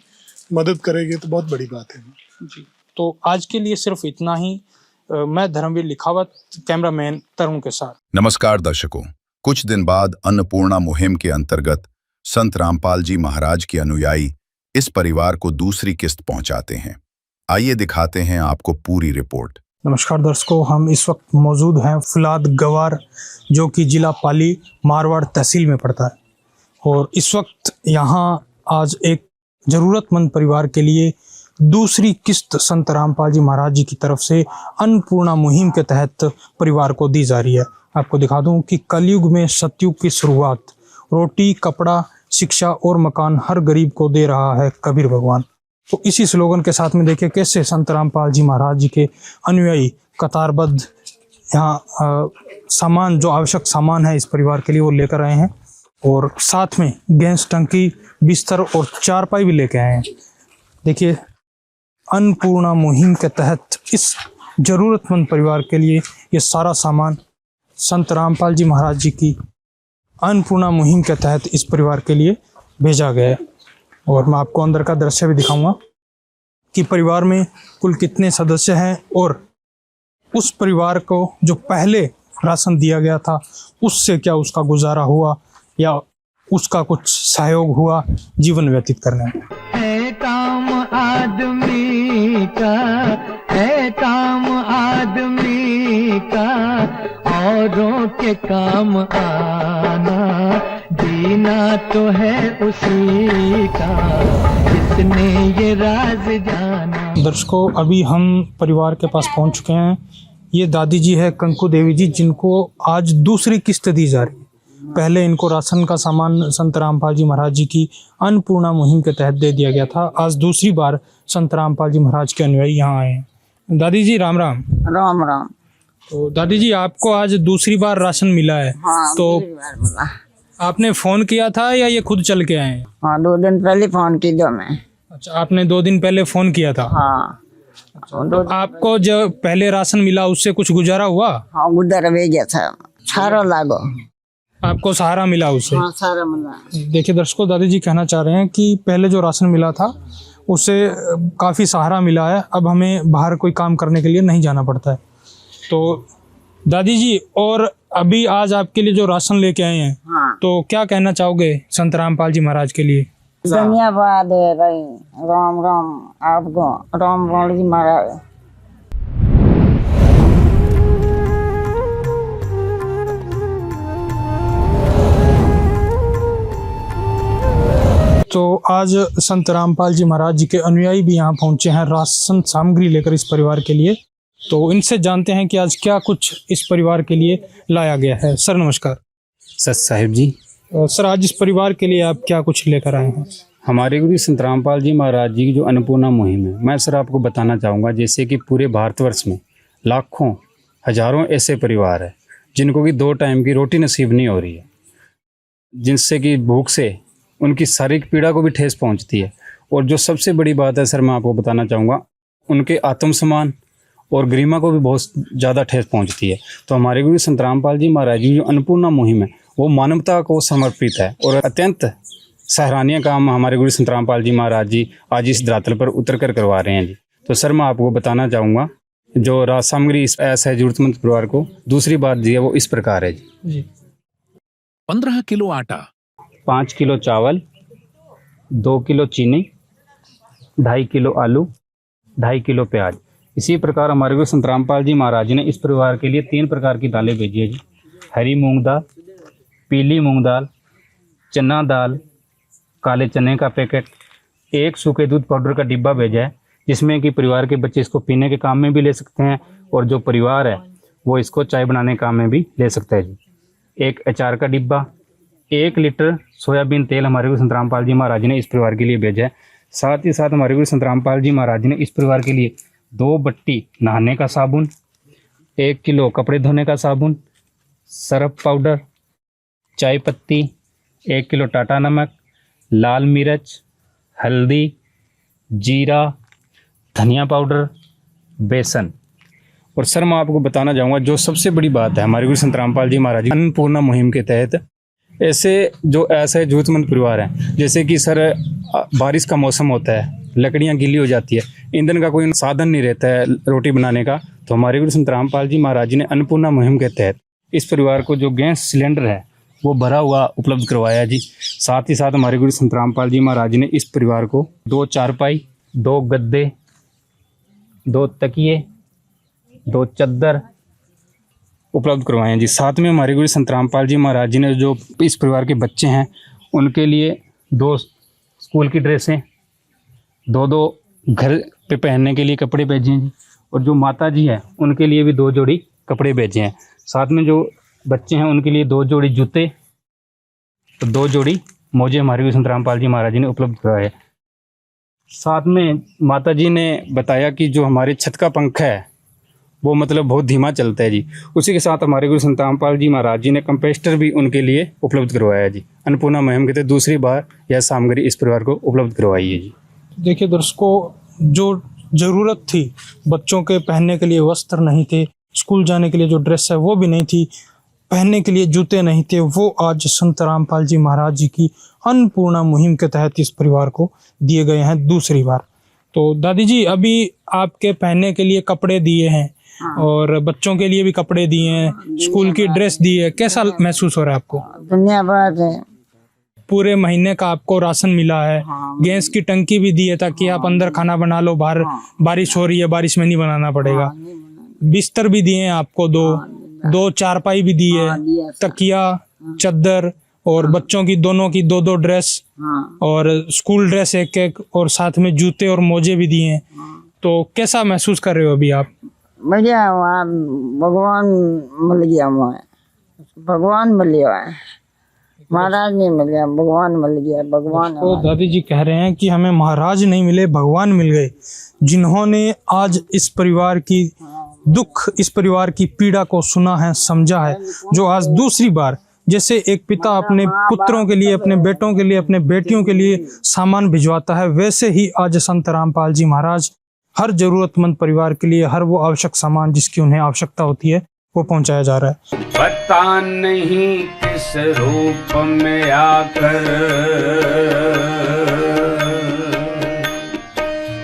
मदद करेंगे तो बहुत बड़ी बात है जी। तो आज के लिए सिर्फ इतना ही। मैं धर्मवीर लिखावत, कैमरामैन तरुण के साथ। नमस्कार दर्शकों, कुछ दिन बाद अन्नपूर्णा मुहिम के अंतर्गत संत रामपाल जी महाराज के अनुयायी इस परिवार को दूसरी किस्त पहुंचाते हैं। आइए दिखाते हैं आपको पूरी रिपोर्ट। नमस्कार दर्शकों, हम इस वक्त मौजूद हैं फुलाद गवार, जो कि जिला पाली मारवाड़ तहसील में पड़ता है। और इस वक्त यहाँ आज एक ज़रूरतमंद परिवार के लिए दूसरी किस्त संत रामपाल जी महाराज जी की तरफ से अन्नपूर्णा मुहिम के तहत परिवार को दी जा रही है। आपको दिखा दूं कि कलयुग में सतयुग की शुरुआत, रोटी, कपड़ा, शिक्षा और मकान हर गरीब को दे रहा है कबीर भगवान। तो इसी स्लोगन के साथ में देखिए कैसे संत रामपाल जी महाराज जी के अनुयायी कतारबद्ध यहाँ सामान, जो आवश्यक सामान है इस परिवार के लिए, वो लेकर आए हैं। और साथ में गैस टंकी, बिस्तर और चारपाई भी लेके आए हैं। देखिए, अन्नपूर्णा मुहिम के तहत इस जरूरतमंद परिवार के लिए ये सारा सामान संत रामपाल जी महाराज जी की अन्नपूर्णा मुहिम के तहत इस परिवार के लिए भेजा गया है। और मैं आपको अंदर का दृश्य भी दिखाऊंगा कि परिवार में कुल कितने सदस्य हैं और उस परिवार को जो पहले राशन दिया गया था उससे क्या उसका गुजारा हुआ या उसका कुछ सहयोग हुआ जीवन व्यतीत करने में। है काम आदमी का, है काम आदमी का, औरों के काम आना, जीना तो है उसी का, जिसने ये राज जाना। दर्शकों, अभी हम परिवार के पास पहुंच चुके हैं। ये दादी जी है कंकु देवी जी, जिनको आज दूसरी किस्त दी जा रही है। पहले इनको राशन का सामान संत रामपाल जी महाराज जी की अन्नपूर्णा मुहिम के तहत दे दिया गया था। आज दूसरी बार संत रामपाल जी महाराज के अनुयायी यहाँ आए हैं। दादी जी राम राम। राम राम। तो दादी जी, आपको आज दूसरी बार राशन मिला है। हाँ, तो आपने फोन किया था या ये खुद चल के आए हैं? हाँ, 2 दिन पहले फोन की दो मैं। अच्छा, आपने 2 दिन पहले फोन किया था। हाँ। तो आपको जो पहले राशन मिला उससे कुछ गुजारा हुआ? हाँ, उधर भी गया था, सारा लागो। आपको सहारा मिला उससे? हाँ, सारा मिला। देखिए दर्शकों, दादी जी कहना चाह रहे हैं कि पहले जो राशन मिला था उससे काफ़ी सहारा मिला है। अब हमें बाहर कोई काम करने के लिए नहीं जाना पड़ता है। तो दादी जी, और अभी आज आपके लिए जो राशन लेके आए हैं, हाँ। तो क्या कहना चाहोगे संत रामपाल जी महाराज के लिए? धन्यवाद है भाई। राम राम आपको, रामपाल जी महाराज। तो आज संत रामपाल जी महाराज जी के अनुयायी भी यहाँ पहुंचे हैं राशन सामग्री लेकर इस परिवार के लिए। तो इनसे जानते हैं कि आज क्या कुछ इस परिवार के लिए लाया गया है। सर नमस्कार। सत साहिब जी। सर, आज इस परिवार के लिए आप क्या कुछ लेकर आए हैं? हमारे गुरु संत रामपाल जी महाराज जी की जो अन्नपूर्णा मुहिम है, मैं सर आपको बताना चाहूँगा, जैसे कि पूरे भारतवर्ष में लाखों हजारों ऐसे परिवार हैं जिनको कि 2 टाइम की रोटी नसीब नहीं हो रही है, जिनसे कि भूख से उनकी शारीरिक पीड़ा को भी ठेस पहुंचती है। और जो सबसे बड़ी बात है सर, मैं आपको बताना चाहूँगा, उनके आत्मसम्मान और गरिमा को भी बहुत ज़्यादा ठेस पहुंचती है। तो हमारे गुरु संत रामपाल जी महाराज जी जो अन्नपूर्णा मुहिम है वो मानवता को समर्पित है और अत्यंत सराहनीय काम हमारे गुरु संत रामपाल जी महाराज जी आज इस धरातल पर उतर कर करवा रहे हैं जी। तो सर मैं आपको बताना चाहूँगा, जो राज सामग्री ऐसा जरूरतमंद परिवार को दूसरी बात दी है वो इस प्रकार है जी। 15 किलो आटा, 5 किलो चावल, 2 किलो चीनी, 2.5 किलो आलू, 2.5 किलो प्याज। इसी प्रकार हमारे गुरु संत रामपाल जी महाराज जी ने इस परिवार के लिए 3 प्रकार की दालें भेजी है जी। हरी मूंग दाल, पीली मूंग दाल, चना दाल, काले चने का पैकेट, 1 सूखे दूध पाउडर का डिब्बा भेजा है, जिसमें कि परिवार के बच्चे इसको पीने के काम में भी ले सकते हैं और जो परिवार है वो इसको चाय बनाने के काम में भी ले सकता है जी। 1 अचार का डिब्बा, 1 लीटर सोयाबीन तेल हमारे गुरु संत रामपाल जी महाराज जी ने इस परिवार के लिए भेजा है। साथ ही साथ हमारे गुरु संत रामपाल जी महाराज जी ने इस परिवार के लिए 2 बट्टी नहाने का साबुन, 1 किलो कपड़े धोने का साबुन, सर्फ पाउडर, चाय पत्ती, 1 किलो टाटा नमक, लाल मिर्च, हल्दी, जीरा, धनिया पाउडर, बेसन। और सर मैं आपको बताना चाहूँगा जो सबसे बड़ी बात है, हमारे गुरु संत रामपाल जी महाराज जी अन्नपूर्णा मुहिम के तहत ऐसे जरूरतमंद परिवार हैं, जैसे कि सर बारिश का मौसम होता है, लकड़ियाँ गीली हो जाती है, ईंधन का कोई साधन नहीं रहता है रोटी बनाने का, तो हमारे गुरु संत रामपाल जी महाराज जी ने अन्नपूर्णा मुहिम के तहत इस परिवार को जो गैस सिलेंडर है वो भरा हुआ उपलब्ध करवाया जी। साथ ही साथ हमारे गुरु संत रामपाल जी महाराज जी ने इस परिवार को 2 चारपाई, 2 गद्दे, 2 तकिए, 2 चद्दर उपलब्ध करवाए हैं जी। साथ में हमारे गुरु संत रामपाल जी महाराज जी ने जो इस परिवार के बच्चे हैं उनके लिए 2 स्कूल की ड्रेसें, 2 घर पे पहनने के लिए कपड़े भेजे हैं जी। और जो माता जी हैं उनके लिए भी 2 जोड़ी कपड़े भेजे हैं। साथ में जो बच्चे हैं उनके लिए 2 जोड़ी जूते, तो 2 जोड़ी मोजे हमारे गुरु संत रामपाल जी महाराज जी ने उपलब्ध करवाए। साथ में माता जी ने बताया कि जो हमारे छत का पंखा है वो मतलब बहुत धीमा चलता है जी। उसी के साथ हमारे गुरु संत रामपाल जी महाराज जी ने कंपेस्टर भी उनके लिए उपलब्ध करवाया जी। अन्नपूर्णा मुहिम के तहत दूसरी बार यह सामग्री इस परिवार को उपलब्ध करवाई है जी। देखिए दर्शकों, जो ज़रूरत थी, बच्चों के पहनने के लिए वस्त्र नहीं थे, स्कूल जाने के लिए जो ड्रेस है वो भी नहीं थी, पहनने के लिए जूते नहीं थे, वो आज संत रामपाल जी महाराज जी की अन्नपूर्णा मुहिम के तहत इस परिवार को दिए गए हैं दूसरी बार। तो दादी जी, अभी आपके पहनने के लिए कपड़े दिए हैं और बच्चों के लिए भी कपड़े दिए हैं, स्कूल की ड्रेस दी है, कैसा महसूस हो रहा है आपको? धन्यवाद है। पूरे महीने का आपको राशन मिला है, गैस की टंकी भी दी है ताकि आप अंदर खाना बना लो, बाहर बारिश हो रही है, बारिश में नहीं बनाना पड़ेगा। बिस्तर भी दिए हैं आपको, 2 चारपाई भी दी है, तकिया, चद्दर, और बच्चों की दोनों की 2 ड्रेस और स्कूल ड्रेस 1 और साथ में जूते और मोजे भी दिए हैं। तो कैसा महसूस कर रहे हो अभी आप? बढ़िया हुआ, भगवान मिल गया, भगवान मिल गया, महाराज नहीं मिल गया, भगवान मिल गया। भगवान तो दादी जी कह रहे हैं कि हमें महाराज नहीं मिले, भगवान मिल गए, जिन्होंने आज इस परिवार की दुख, इस परिवार की पीड़ा को सुना है, समझा है। जो आज दूसरी बार जैसे एक पिता अपने पुत्रों के लिए, अपने बेटों के लिए, अपने बेटियों के लिए सामान भिजवाता है, वैसे ही आज संत रामपाल जी महाराज हर जरूरतमंद परिवार के लिए हर वो आवश्यक सामान जिसकी उन्हें आवश्यकता होती है वो पहुंचाया जा रहा है। पता नहीं किस रूप में आकर,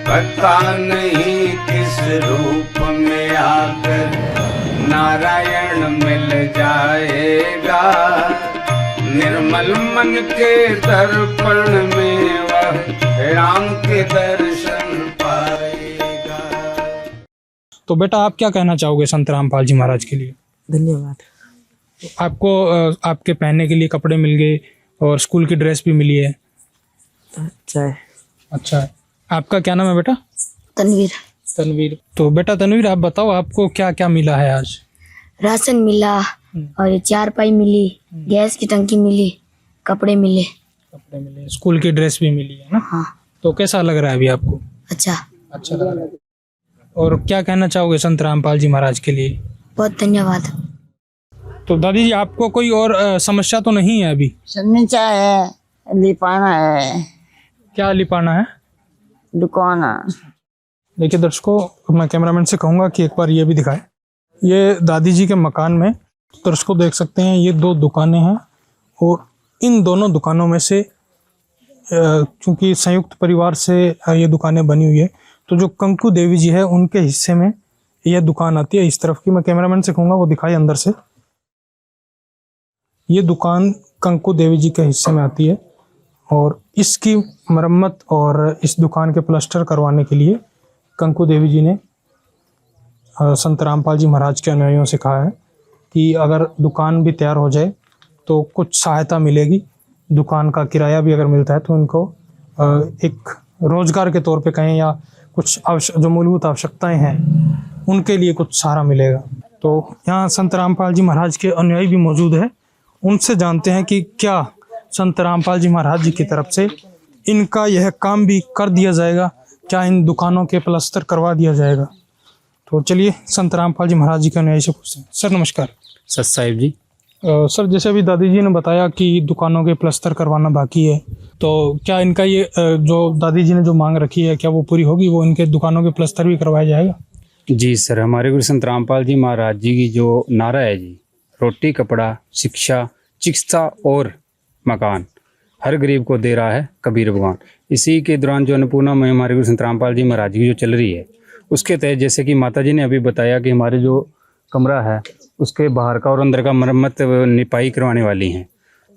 पता नहीं किस रूप में आकर नारायण मिल जाएगा। निर्मल मन के दर्पण में वह राम के दर्शन पाएगा। तो बेटा, आप क्या कहना चाहोगे संत रामपाल जी महाराज के लिए? धन्यवाद। आपको आपके पहनने के लिए कपड़े मिल गए और स्कूल की ड्रेस भी मिली है। अच्छा है। अच्छा है। आपका क्या नाम है बेटा? तनवीर। तनवीर। तो बेटा तनवीर, आप बताओ आपको क्या क्या मिला है आज? राशन मिला और 4 पाई मिली, गैस की टंकी मिली, कपड़े मिले, स्कूल की ड्रेस भी मिली है ना? हाँ। तो कैसा लग रहा है अभी आपको? अच्छा लग रहा है। और क्या कहना चाहोगे संत रामपाल जी महाराज के लिए? बहुत धन्यवाद। तो दादी जी, आपको कोई और समस्या तो नहीं है अभी? सन्नीचा है, लिपाना है। क्या लिपाना है? दुकान। देखिए दर्शकों, मैं कैमरामैन से कहूँगा कि एक बार ये भी दिखाएं। ये दादी जी के मकान में दर्शकों देख सकते हैं, ये 2 दुकानें हैं और इन दोनों दुकानों में से क्योंकि संयुक्त परिवार से ये दुकानें बनी हुई है, तो जो कंकु देवी जी है उनके हिस्से में यह दुकान आती है इस तरफ की। मैं कैमरामैन से कहूँगा वो दिखाए अंदर से। ये दुकान कंकु देवी जी के हिस्से में आती है और इसकी मरम्मत और इस दुकान के प्लास्टर करवाने के लिए कंकु देवी जी ने संत रामपाल जी महाराज के अनुयायियों से कहा है कि अगर दुकान भी तैयार हो जाए तो कुछ सहायता मिलेगी, दुकान का किराया भी अगर मिलता है तो उनको एक रोजगार के तौर पे कहें या कुछ जो मूलभूत आवश्यकताएं हैं उनके लिए कुछ सहारा मिलेगा। तो यहाँ संत रामपाल जी महाराज के अनुयायी भी मौजूद है, उनसे जानते हैं कि क्या संत रामपाल जी महाराज जी की तरफ से इनका यह काम भी कर दिया जाएगा, क्या इन दुकानों के प्लास्टर करवा दिया जाएगा। तो चलिए संत रामपाल जी महाराज जी के अनुयायी से पूछते हैं। सर नमस्कार। सत साहिब जी। सर जैसे अभी दादी जी ने बताया कि दुकानों के प्लास्टर करवाना बाकी है, तो क्या इनका ये जो दादी जी ने जो मांग रखी है क्या वो पूरी होगी, वो इनके दुकानों के प्लास्टर भी करवाया जाएगा? जी सर, हमारे गुरु संत रामपाल जी महाराज जी की जो नारा है जी, रोटी कपड़ा शिक्षा चिकित्सा और मकान हर गरीब को दे रहा है कबीर भगवान। इसी के दौरान जो अन्नपूर्णा मुहिम हमारे गुरु संत रामपाल जी महाराज जी की जो चल रही है, उसके तहत जैसे कि माता जी ने अभी बताया कि हमारे जो कमरा है उसके बाहर का और अंदर का मरम्मत निपाई करवाने वाली हैं,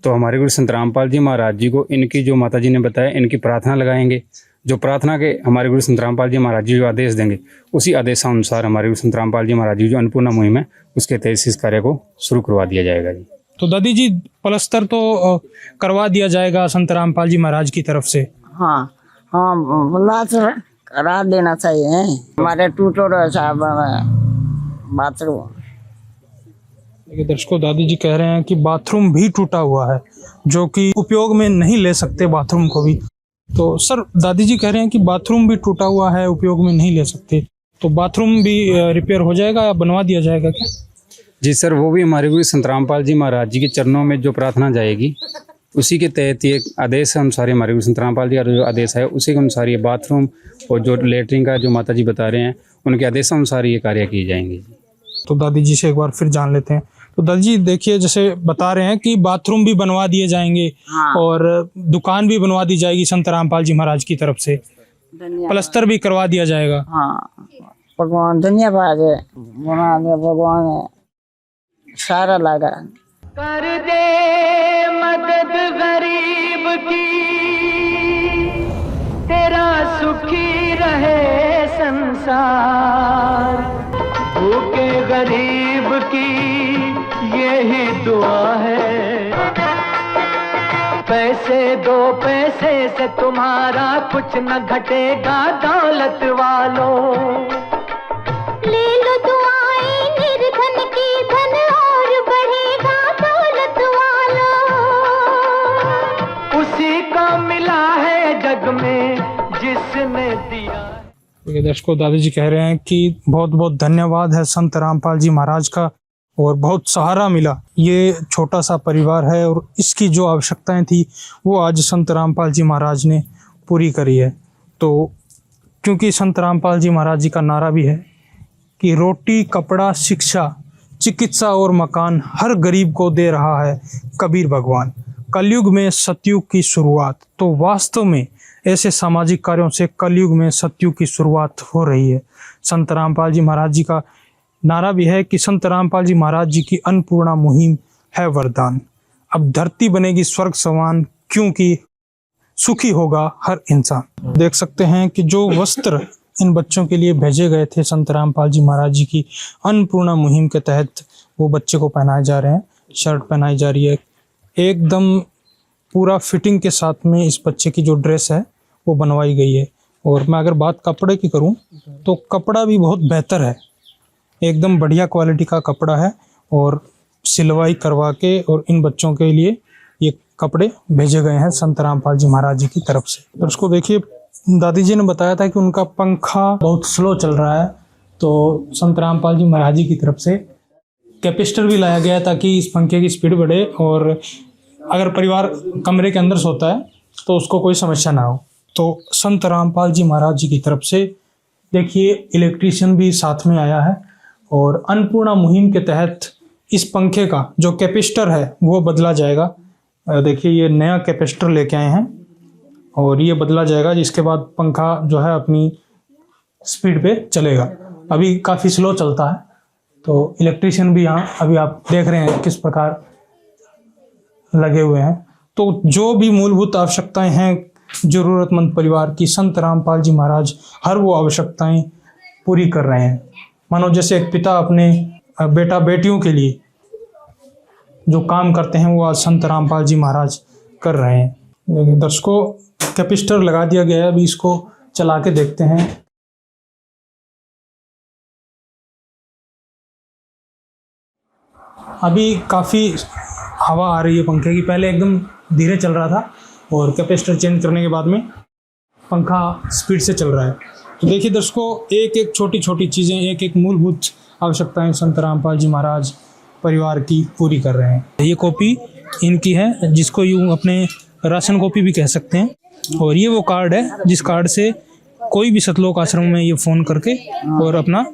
तो हमारे गुरु संत रामपाल जी महाराज जी को इनकी जो माता जी ने बताया इनकी प्रार्थना लगाएंगे। जो प्रार्थना के हमारे गुरु संत रामपाल जी महाराज जी जो आदेश देंगे उसी आदेशानुसार हमारे गुरु संत रामपाल जी महाराज जी जो अन्नपूर्णा मुहिम है उसके तहत इस कार्य को शुरू करवा दिया जाएगा जी। तो दादी जी प्लास्टर तो करवा दिया जाएगा संत रामपाल जी महाराज की तरफ से? हाँ हाँ, बोला करा देना चाहिए। हमारे टूटो बाथरूम। देखिए दर्शकों, दादी जी कह रहे हैं कि बाथरूम भी टूटा हुआ है जो कि उपयोग में नहीं ले सकते बाथरूम को भी। तो सर दादी जी कह रहे हैं कि बाथरूम भी टूटा हुआ है, उपयोग में नहीं ले सकते, तो बाथरूम भी रिपेयर हो जाएगा या बनवा दिया जाएगा क्या? जी सर, वो भी हमारे गुरु संत रामपाल जी महाराज जी के चरणों में जो प्रार्थना जाएगी उसी के तहत ये आदेश अनुसार हमारे गुरु संत रामपाल जी का जो आदेश है उसी के अनुसार ये बाथरूम और जो लेटरिन का जो माता जी बता रहे हैं उनके आदेश अनुसार ये कार्य किए जाएंगे। तो दादी जी से एक बार फिर जान लेते हैं। तो दादी जी देखिए, जैसे बता रहे हैं कि बाथरूम भी बनवा दिए जाएंगे और दुकान भी बनवा दी जाएगी संत रामपाल जी महाराज की तरफ से, प्लास्टर भी करवा दिया जाएगा। हाँ भगवान धन्यवाद है, बना दे भगवान सारा लगा। कर दे मदद गरीब की, तेरा सुखी रहे संसार। भूखे गरीब की यही दुआ है, पैसे दो पैसे से तुम्हारा कुछ न घटेगा दौलत वालों। ले लो दुआएं निर्धन की, धन और बढ़ेगा दौलत वालों। उसी को मिला है जग में जिसने दिया। दर्शकों, दादी जी कह रहे हैं कि बहुत बहुत धन्यवाद है संत रामपाल जी महाराज का और बहुत सहारा मिला। ये छोटा सा परिवार है और इसकी जो आवश्यकताएं थी वो आज संत रामपाल जी महाराज ने पूरी करी है। तो क्योंकि संत रामपाल जी महाराज जी का नारा भी है कि रोटी कपड़ा शिक्षा चिकित्सा और मकान हर गरीब को दे रहा है कबीर भगवान। कलयुग में सतयुग की शुरुआत। तो वास्तव में ऐसे सामाजिक कार्यों से कलयुग में सतयुग की शुरुआत हो रही है। संत रामपाल जी महाराज जी का नारा भी है कि संत रामपाल जी महाराज जी की अन्नपूर्णा मुहिम है वरदान। अब धरती बनेगी स्वर्ग समान, क्योंकि सुखी होगा हर इंसान। देख सकते हैं कि जो वस्त्र इन बच्चों के लिए भेजे गए थे संत रामपाल जी महाराज जी की अन्नपूर्णा मुहिम के तहत, वो बच्चे को पहनाए जा रहे हैं। शर्ट पहनाई जा रही है, एकदम पूरा फिटिंग के साथ में इस बच्चे की जो ड्रेस है वो बनवाई गई है। और मैं अगर बात कपड़े की करूं तो कपड़ा भी बहुत बेहतर है, एकदम बढ़िया क्वालिटी का कपड़ा है और सिलवाई करवा के और इन बच्चों के लिए ये कपड़े भेजे गए हैं संत रामपाल जी महाराज जी की तरफ से। तो उसको देखिए, दादी जी ने बताया था कि उनका पंखा बहुत स्लो चल रहा है, तो संत रामपाल जी महाराज जी की तरफ से कैपेसिटर भी लाया गया ताकि इस पंखे की स्पीड बढ़े और अगर परिवार कमरे के अंदर सोता है तो उसको कोई समस्या ना हो। तो संत रामपाल जी महाराज जी की तरफ से देखिए इलेक्ट्रीशियन भी साथ में आया है और अन्नपूर्णा मुहिम के तहत इस पंखे का जो कैपेसिटर है वो बदला जाएगा। देखिए ये नया कैपेसिटर लेके आए हैं और ये बदला जाएगा, जिसके बाद पंखा जो है अपनी स्पीड पे चलेगा। अभी काफ़ी स्लो चलता है, तो इलेक्ट्रीशियन भी यहाँ अभी आप देख रहे हैं किस प्रकार लगे हुए हैं। तो जो भी मूलभूत आवश्यकताएं हैं जरूरतमंद परिवार की, संत रामपाल जी महाराज हर वो आवश्यकताएं पूरी कर रहे हैं। मानो जैसे एक पिता अपने बेटा बेटियों के लिए जो काम करते हैं वो आज संत रामपाल जी महाराज कर रहे हैं। देखिए दर्शकों, कैपेसिटर लगा दिया गया है, अभी इसको चला के देखते हैं। अभी काफ़ी हवा आ रही है पंखे की, पहले एकदम धीरे चल रहा था और कैपेसिटर चेंज करने के बाद में पंखा स्पीड से चल रहा है। तो देखिए दर्शकों, एक एक छोटी छोटी चीज़ें, एक एक मूलभूत आवश्यकताएं संत रामपाल जी महाराज परिवार की पूरी कर रहे हैं। ये कॉपी इनकी है, जिसको यूँ अपने राशन कॉपी भी कह सकते हैं। और ये वो कार्ड है जिस कार्ड से कोई भी सतलोक आश्रम में ये फ़ोन करके और अपना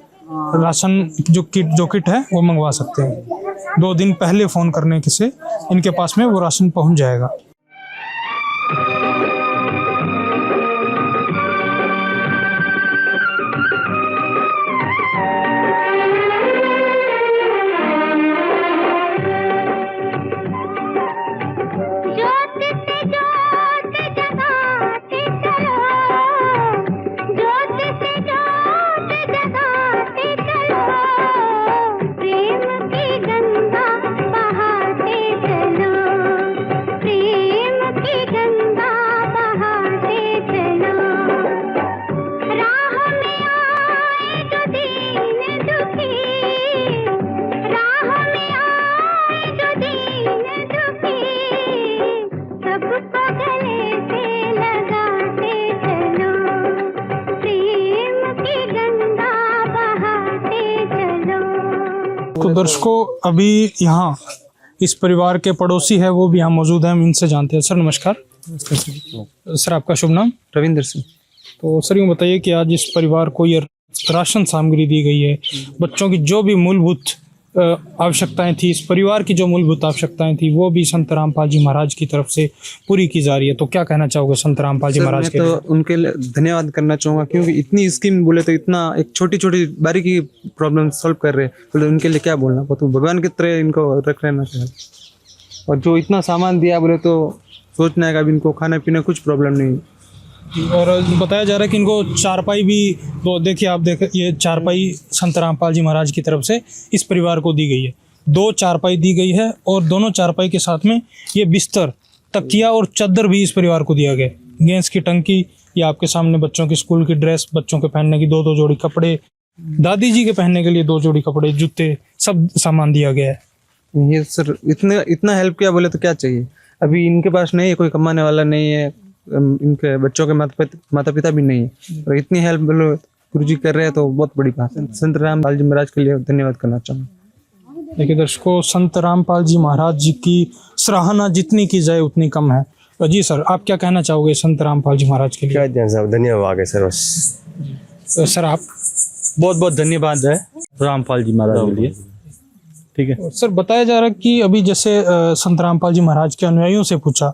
राशन जो किट है वो मंगवा सकते हैं। 2 दिन पहले फ़ोन करने से इनके पास में वो राशन पहुंच जाएगा। तो दर्शकों, अभी यहाँ इस परिवार के पड़ोसी है वो भी यहाँ मौजूद हैं, हम इनसे जानते हैं। सर नमस्कार। सर आपका शुभ नाम? रविंदर सिंह। तो सर यूँ बताइए कि आज इस परिवार को ये राशन सामग्री दी गई है, बच्चों की जो भी मूलभूत आवश्यकताएं थी, इस परिवार की जो मूलभूत आवश्यकताएं थी वो भी संत रामपाल जी महाराज की तरफ से पूरी की जा रही है। तो क्या कहना चाहोगे संत रामपाल जी महाराज के? मैं तो उनके लिए धन्यवाद करना चाहूँगा, क्योंकि इतनी स्कीम बोले तो इतना एक छोटी छोटी बारीकी प्रॉब्लम सॉल्व कर रहे हैं, तो उनके लिए क्या बोलना, तो भगवान की तरह इनको रख रहना चाहिए। और जो इतना सामान दिया बोले तो सोचना है कि अभी इनको खाना पीना कुछ प्रॉब्लम नहीं। और बताया जा रहा है कि इनको चारपाई भी, तो देखिए आप देख, ये चारपाई संत रामपाल जी महाराज की तरफ से इस परिवार को दी गई है। 2 चारपाई दी गई है और दोनों चारपाई के साथ में ये बिस्तर, तकिया और चादर भी इस परिवार को दिया गया। गैस की टंकी, ये आपके सामने बच्चों की स्कूल की ड्रेस, बच्चों के पहनने की 2-2 जोड़ी कपड़े, दादी जी के पहनने के लिए 2 जोड़ी कपड़े, जूते, सब सामान दिया गया है। ये सर इतना हेल्प किया बोले तो क्या चाहिए। अभी इनके पास नहीं है, कोई कमाने वाला नहीं है, इनके बच्चों के माता पिता भी नहीं है, और इतनी हेल्प गुरु जी कर रहे हैं तो बहुत बड़ी बात है। संत रामपाल जी महाराज के लिए धन्यवाद करना चाहूँगा। देखिए दर्शकों, संत रामपाल जी महाराज जी की सराहना जितनी की जाए उतनी कम है। जी सर, आप क्या कहना चाहोगे संत रामपाल जी महाराज के लिए? धन्यवाद सर। बस सर आप? बहुत बहुत धन्यवाद है रामपाल जी महाराज के लिए। ठीक है सर, बताया जा रहा है कि अभी जैसे संत रामपाल जी महाराज के अनुयायियों से पूछा,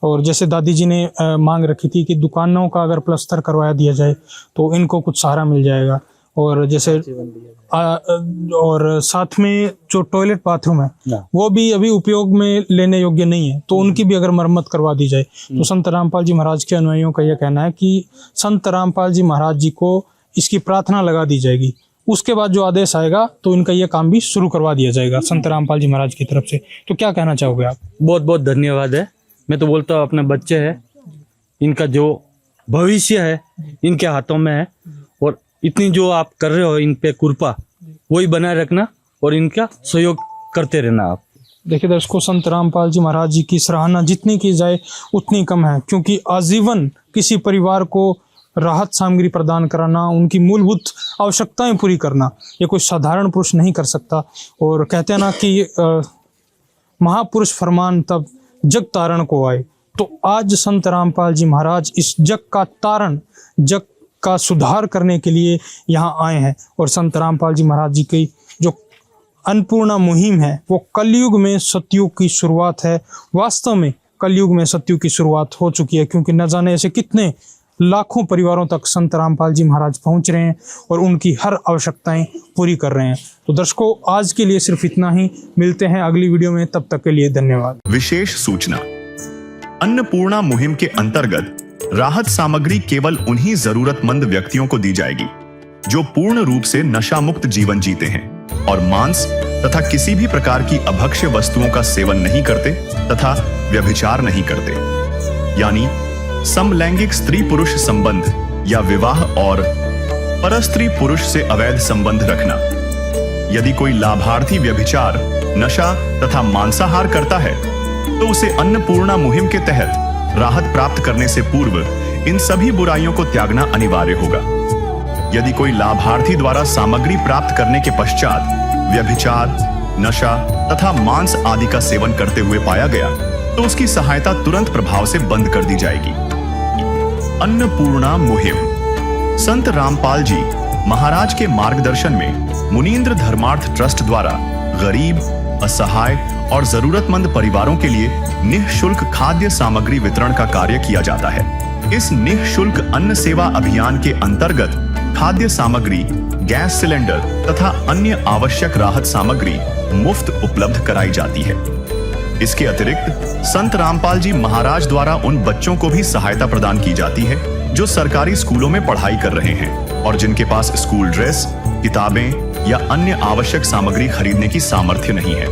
और जैसे दादी जी ने मांग रखी थी कि दुकानों का अगर प्लास्टर करवाया दिया जाए तो इनको कुछ सहारा मिल जाएगा, और जैसे और साथ में जो टॉयलेट बाथरूम है वो भी अभी उपयोग में लेने योग्य नहीं है, तो उनकी भी अगर मरम्मत करवा दी जाए तो संत रामपाल जी महाराज के अनुयायियों का यह कहना है कि संत रामपाल जी महाराज जी को इसकी प्रार्थना लगा दी जाएगी। उसके बाद जो आदेश आएगा तो इनका यह काम भी शुरू करवा दिया जाएगा संत रामपाल जी महाराज की तरफ से। तो क्या कहना चाहोगे आप? बहुत बहुत धन्यवाद है। मैं तो बोलता हूँ अपने बच्चे हैं, इनका जो भविष्य है इनके हाथों में है, और इतनी जो आप कर रहे हो इन पे कृपा वही बनाए रखना और इनका सहयोग करते रहना आप। देखिए दर्शकों, संत रामपाल जी महाराज जी की सराहना जितनी की जाए उतनी कम है, क्योंकि आजीवन किसी परिवार को राहत सामग्री प्रदान कराना, उनकी मूलभूत आवश्यकताएं पूरी करना, ये कोई साधारण पुरुष नहीं कर सकता। और कहते हैं ना कि महापुरुष फरमान तब जग तारण को आए, तो आज संत रामपाल जी महाराज इस जग का तारण, जग का सुधार करने के लिए यहाँ आए हैं। और संत रामपाल जी महाराज जी की जो अन्नपूर्णा मुहिम है वो कलयुग में सतयुग की शुरुआत है। वास्तव में कलयुग में सतयुग की शुरुआत हो चुकी है, क्योंकि न जाने ऐसे कितने लाखों परिवारों तक संत रामपाल जी महाराज पहुंच रहे हैं और उनकी हर आवश्यकताएं पूरी कर रहे हैं। तो दर्शकों, आज के लिए सिर्फ इतना ही, मिलते हैं अगली वीडियो में, तब तक के लिए धन्यवाद। विशेष सूचना, अन्नपूर्णा मुहिम के अंतर्गत राहत सामग्री केवल उन्हीं जरूरतमंद व्यक्तियों को दी जाएगी जो पूर्ण रूप से नशा मुक्त जीवन जीते हैं और मांस तथा किसी भी प्रकार की अभक्ष्य वस्तुओं का सेवन नहीं करते तथा व्यभिचार नहीं करते, यानी समलैंगिक स्त्री पुरुष संबंध या विवाह और परस्त्री पुरुष से अवैध संबंध रखना। यदि कोई लाभार्थी व्यभिचार, नशा तथा मांसाहार करता है तो उसे अन्नपूर्णा मुहिम के तहत राहत प्राप्त करने से पूर्व इन सभी बुराइयों को त्यागना अनिवार्य होगा। यदि कोई लाभार्थी द्वारा सामग्री प्राप्त करने के पश्चात व्यभिचार, नशा तथा मांस आदि का सेवन करते हुए पाया गया तो उसकी सहायता तुरंत प्रभाव से बंद कर दी जाएगी। अन्नपूर्णा मुहिम संत रामपाल जी महाराज के मार्गदर्शन में मुनींद्र धर्मार्थ ट्रस्ट द्वारा गरीब, असहाय और जरूरतमंद परिवारों के लिए निःशुल्क खाद्य सामग्री वितरण का कार्य किया जाता है। इस निःशुल्क अन्न सेवा अभियान के अंतर्गत खाद्य सामग्री, गैस सिलेंडर तथा अन्य आवश्यक राहत सामग्री मुफ्त उपलब्ध कराई जाती है। इसके अतिरिक्त संत रामपाल जी महाराज द्वारा उन बच्चों को भी सहायता प्रदान की जाती है जो सरकारी स्कूलों में पढ़ाई कर रहे हैं और जिनके पास स्कूल ड्रेस, किताबें या अन्य आवश्यक सामग्री खरीदने की सामर्थ्य नहीं है।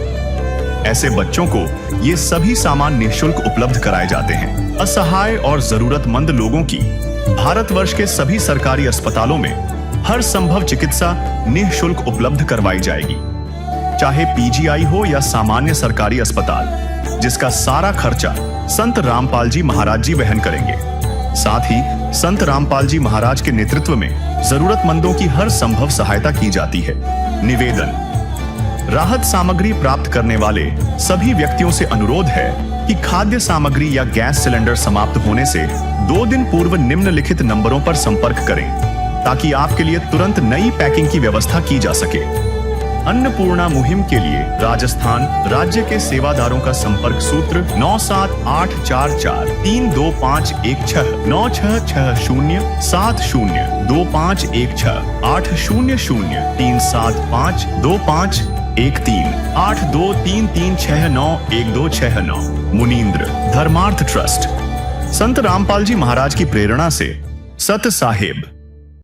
ऐसे बच्चों को ये सभी सामान निःशुल्क उपलब्ध कराए जाते हैं। असहाय और जरूरतमंद लोगों की भारतवर्ष के सभी सरकारी अस्पतालों में हर संभव चिकित्सा निःशुल्क उपलब्ध करवाई जाएगी, चाहे पीजीआई हो या सामान्य सरकारी अस्पताल, जिसका सारा खर्चा संत रामपाल जी महाराज जी वहन करेंगे। साथ ही संत रामपाल जी महाराज के नेतृत्व में जरूरतमंदों की हर संभव सहायता की जाती है। निवेदन: राहत सामग्री प्राप्त करने वाले सभी व्यक्तियों से अनुरोध है कि खाद्य सामग्री या गैस सिलेंडर समाप्त होने से 2 दिन पूर्व निम्नलिखित नंबरों पर संपर्क करें ताकि आपके लिए तुरंत नई पैकिंग की व्यवस्था की जा सके। अन्नपूर्णा मुहिम के लिए राजस्थान राज्य के सेवादारों का संपर्क सूत्र 9784432516 9660702516 80037525213 8233691269। मुनींद्र धर्मार्थ ट्रस्ट संत रामपाल जी महाराज की प्रेरणा से सत साहेब।